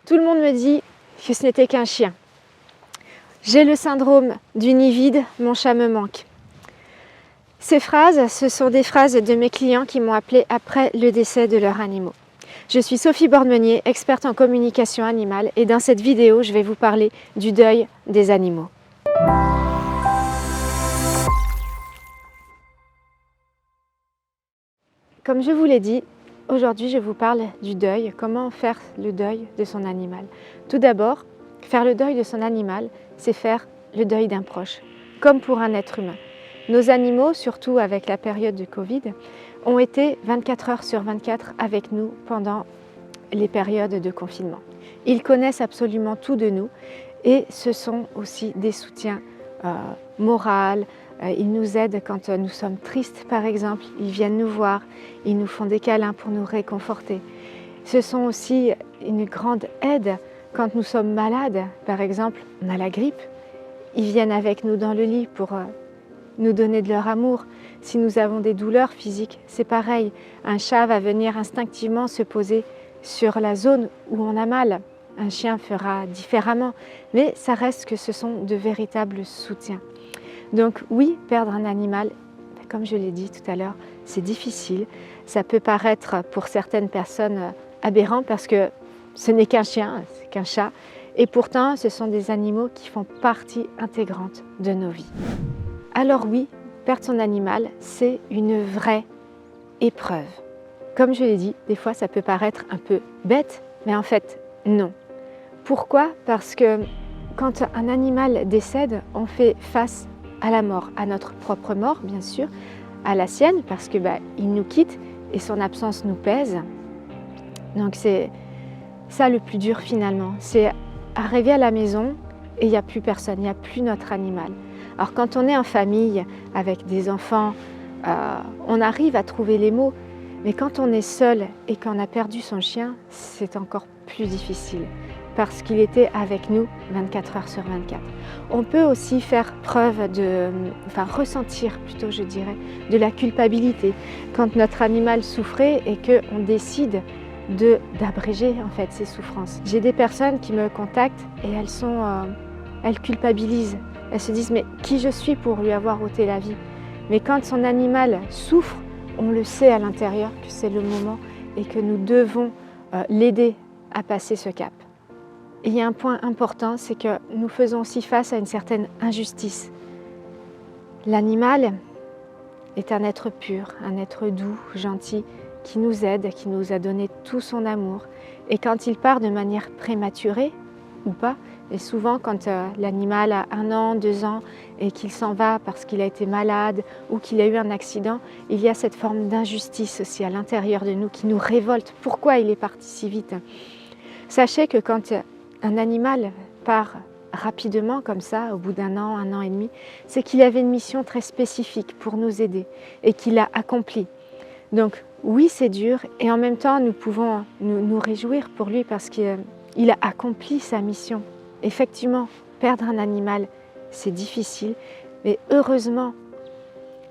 Tout le monde me dit que ce n'était qu'un chien. J'ai le syndrome du nid vide, mon chat me manque. Ces phrases, ce sont des phrases de mes clients qui m'ont appelé après le décès de leurs animaux. Je suis Sophie Borne-Meunier, experte en communication animale, et dans cette vidéo, je vais vous parler du deuil des animaux. Comme je vous l'ai dit, aujourd'hui je vous parle du deuil, comment faire le deuil de son animal. Tout d'abord, faire le deuil de son animal, c'est faire le deuil d'un proche, comme pour un être humain. Nos animaux, surtout avec la période du Covid, ont été 24 heures sur 24 avec nous pendant les périodes de confinement. Ils connaissent absolument tout de nous et ce sont aussi des soutiens moraux. Ils nous aident quand nous sommes tristes, par exemple. Ils viennent nous voir, ils nous font des câlins pour nous réconforter. Ce sont aussi une grande aide quand nous sommes malades. Par exemple, on a la grippe. Ils viennent avec nous dans le lit pour nous donner de leur amour. Si nous avons des douleurs physiques, c'est pareil. Un chat va venir instinctivement se poser sur la zone où on a mal. Un chien fera différemment, mais ça reste que ce sont de véritables soutiens. Donc oui, perdre un animal, comme je l'ai dit tout à l'heure, c'est difficile. Ça peut paraître pour certaines personnes aberrant parce que ce n'est qu'un chien, c'est qu'un chat. Et pourtant, ce sont des animaux qui font partie intégrante de nos vies. Alors oui, perdre son animal, c'est une vraie épreuve. Comme je l'ai dit, des fois ça peut paraître un peu bête, mais en fait, non. Pourquoi? Parce que quand un animal décède, on fait face à la mort, à notre propre mort bien sûr, à la sienne parce que il nous quitte et son absence nous pèse. Donc c'est ça le plus dur finalement, c'est arriver à la maison et il n'y a plus personne, il n'y a plus notre animal. Alors quand on est en famille avec des enfants, on arrive à trouver les mots, mais quand on est seul et qu'on a perdu son chien, c'est encore plus difficile. Parce qu'il était avec nous 24 heures sur 24. On peut aussi faire preuve ressentir plutôt je dirais, de la culpabilité quand notre animal souffrait et qu'on décide d'abréger en fait ses souffrances. J'ai des personnes qui me contactent et elles culpabilisent. Elles se disent mais qui je suis pour lui avoir ôté la vie? Mais quand son animal souffre, on le sait à l'intérieur que c'est le moment et que nous devons l'aider à passer ce cap. Et il y a un point important, c'est que nous faisons aussi face à une certaine injustice. L'animal est un être pur, un être doux, gentil, qui nous aide, qui nous a donné tout son amour. Et quand il part de manière prématurée, ou pas, et souvent quand l'animal a 1 an, 2 ans, et qu'il s'en va parce qu'il a été malade ou qu'il a eu un accident, il y a cette forme d'injustice aussi à l'intérieur de nous qui nous révolte. Pourquoi il est parti si vite? Sachez que quand un animal part rapidement comme ça, au bout d'1 an, 1 an et demi, c'est qu'il avait une mission très spécifique pour nous aider et qu'il l'a accomplie. Donc oui, c'est dur et en même temps, nous pouvons nous réjouir pour lui parce qu'il a accompli sa mission. Effectivement, perdre un animal, c'est difficile, mais heureusement,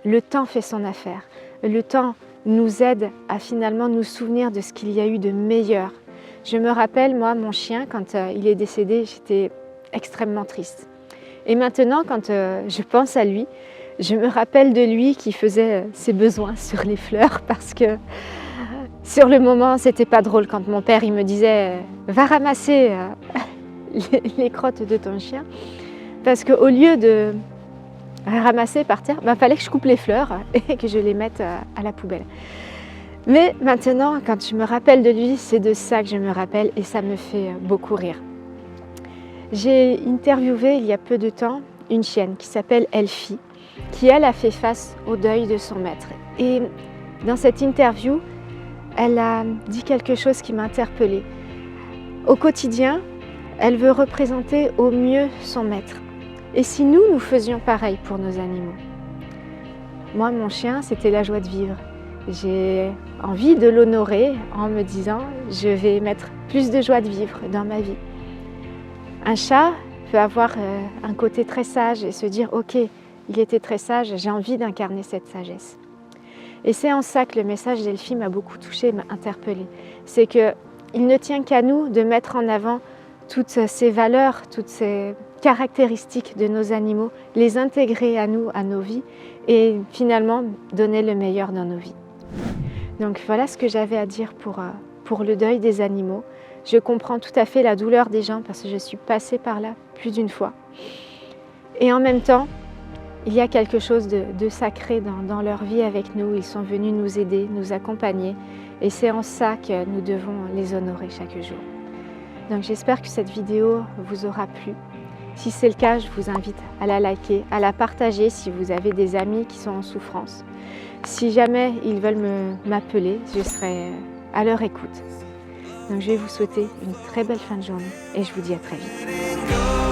le temps fait son affaire. Le temps nous aide à finalement nous souvenir de ce qu'il y a eu de meilleur. Je me rappelle, moi, mon chien, quand il est décédé, j'étais extrêmement triste. Et maintenant, quand je pense à lui, je me rappelle de lui qui faisait ses besoins sur les fleurs parce que sur le moment, c'était pas drôle quand mon père il me disait « Va ramasser les crottes de ton chien » parce qu'au lieu de ramasser par terre, fallait que je coupe les fleurs et que je les mette à la poubelle. Mais maintenant, quand je me rappelle de lui, c'est de ça que je me rappelle et ça me fait beaucoup rire. J'ai interviewé il y a peu de temps une chienne qui s'appelle Elfie, qui elle a fait face au deuil de son maître. Et dans cette interview, elle a dit quelque chose qui m'a interpellée. Au quotidien, elle veut représenter au mieux son maître. Et si nous faisions pareil pour nos animaux? Moi, mon chien, c'était la joie de vivre. J'ai envie de l'honorer en me disant « je vais mettre plus de joie de vivre dans ma vie ». Un chat peut avoir un côté très sage et se dire « ok, il était très sage, j'ai envie d'incarner cette sagesse ». Et c'est en ça que le message d'Elfie m'a beaucoup touchée, m'a interpellée. C'est que il ne tient qu'à nous de mettre en avant toutes ces valeurs, toutes ces caractéristiques de nos animaux, les intégrer à nous, à nos vies et finalement donner le meilleur dans nos vies. Donc voilà ce que j'avais à dire pour le deuil des animaux. Je comprends tout à fait la douleur des gens parce que je suis passée par là plus d'une fois. Et en même temps, il y a quelque chose de sacré dans leur vie avec nous. Ils sont venus nous aider, nous accompagner. Et c'est en ça que nous devons les honorer chaque jour. Donc j'espère que cette vidéo vous aura plu. Si c'est le cas, je vous invite à la liker, à la partager si vous avez des amis qui sont en souffrance. Si jamais ils veulent m'appeler, je serai à leur écoute. Donc je vais vous souhaiter une très belle fin de journée et je vous dis à très vite.